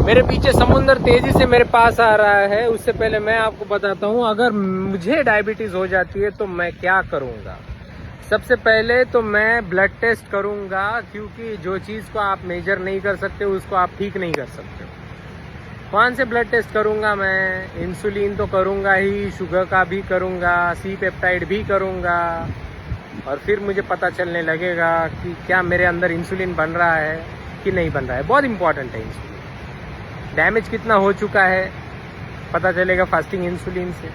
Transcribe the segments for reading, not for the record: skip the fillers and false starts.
मेरे पीछे समुंदर तेजी से मेरे पास आ रहा है। उससे पहले मैं आपको बताता हूँ, अगर मुझे डायबिटीज हो जाती है तो मैं क्या करूँगा। सबसे पहले तो मैं ब्लड टेस्ट करूँगा, क्योंकि जो चीज़ को आप मेजर नहीं कर सकते उसको आप ठीक नहीं कर सकते। कौन से ब्लड टेस्ट करूँगा मैं? इंसुलिन तो करूँगा ही, शुगर का भी करूँगा, सी पेप्टाइड भी करूँगा, और फिर मुझे पता चलने लगेगा कि क्या मेरे अंदर इंसुलिन बन रहा है कि नहीं बन रहा है। बहुत इंपॉर्टेंट है इंसुलिन। डैमेज कितना हो चुका है पता चलेगा फास्टिंग इंसुलिन से।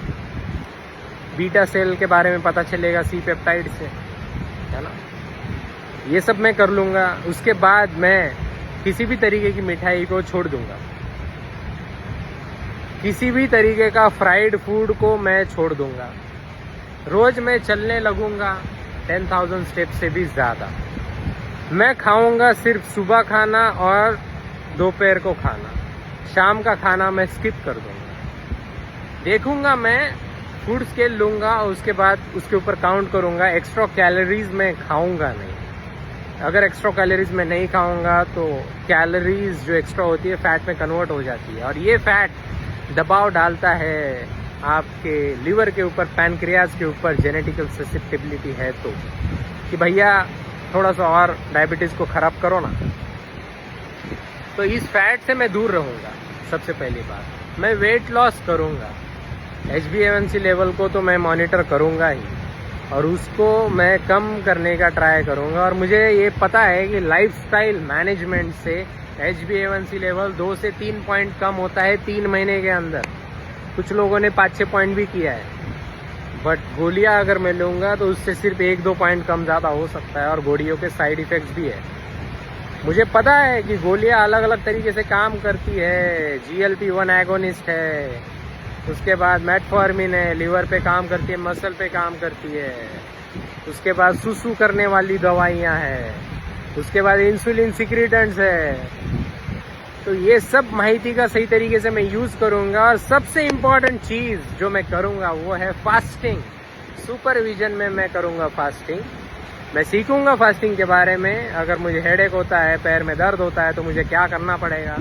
बीटा सेल के बारे में पता चलेगा सी पेप्टाइड से, है ना। ये सब मैं कर लूँगा। उसके बाद मैं किसी भी तरीके की मिठाई को छोड़ दूँगा, किसी भी तरीके का फ्राइड फूड को मैं छोड़ दूँगा। रोज़ मैं चलने लगूँगा 10,000 स्टेप से भी ज़्यादा। मैं खाऊँगा सिर्फ सुबह खाना और दोपहर को खाना, शाम का खाना मैं स्किप कर दूँगा। देखूँगा मैं फूड स्केल लूँगा, उसके बाद उसके ऊपर काउंट करूँगा। एक्स्ट्रा कैलोरीज मैं खाऊँगा नहीं। अगर एक्स्ट्रा कैलोरीज मैं नहीं खाऊँगा तो कैलोरीज जो एक्स्ट्रा होती है फैट में कन्वर्ट हो जाती है, और ये फैट दबाव डालता है आपके लिवर के ऊपर, पैनक्रियाज के ऊपर। जेनेटिकल ससेप्टिबिलिटी है तो कि भैया थोड़ा सा और डायबिटीज़ को ख़राब करो ना। तो इस फैट से मैं दूर रहूँगा। सबसे पहली बात, मैं वेट लॉस करूँगा। HbA1c लेवल को तो मैं मॉनिटर करूँगा ही, और उसको मैं कम करने का ट्राई करूँगा। और मुझे ये पता है कि लाइफस्टाइल मैनेजमेंट से HbA1c लेवल 2 से 3 पॉइंट कम होता है 3 महीने के अंदर। कुछ लोगों ने 5-6 पॉइंट भी किया है, बट गोलियां अगर मैं लूँगा तो उससे सिर्फ 1-2 पॉइंट कम ज़्यादा हो सकता है, और गोलियों के साइड इफ़ेक्ट्स भी है। मुझे पता है कि गोलियां अलग अलग तरीके से काम करती है। GLP-1 एगोनिस्ट है, उसके बाद मेटफॉर्मिन है, लिवर पे काम करती है, मसल पे काम करती है। उसके बाद सुसु करने वाली दवाइयाँ हैं, उसके बाद इंसुलिन सिक्रीटेंट्स है। तो ये सब माहिती का सही तरीके से मैं यूज़ करूँगा। और सबसे इम्पॉर्टेंट चीज़ जो मैं करूँगा वो है फास्टिंग। सुपरविजन में मैं करूँगा फास्टिंग। मैं सीखूँगा फास्टिंग के बारे में। अगर मुझे हेडेक होता है, पैर में दर्द होता है, तो मुझे क्या करना पड़ेगा,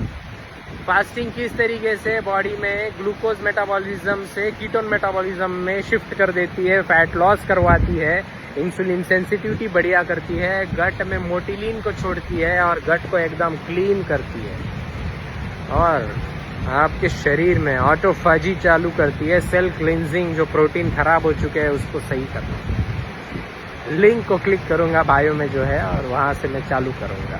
फास्टिंग किस तरीके से बॉडी में ग्लूकोज मेटाबॉलिज्म से कीटोन मेटाबॉलिज्म में शिफ्ट कर देती है, फैट लॉस करवाती है, इंसुलिन सेंसिटिविटी बढ़िया करती है, गट में मोटिलिन को छोड़ती है और गट को एकदम क्लीन करती है, और आपके शरीर में ऑटोफाजी चालू करती है, सेल क्लींजिंग। जो प्रोटीन खराब हो चुके हैं उसको सही करना। लिंक को क्लिक करूँगा बायो में जो है, और वहाँ से मैं चालू करूँगा।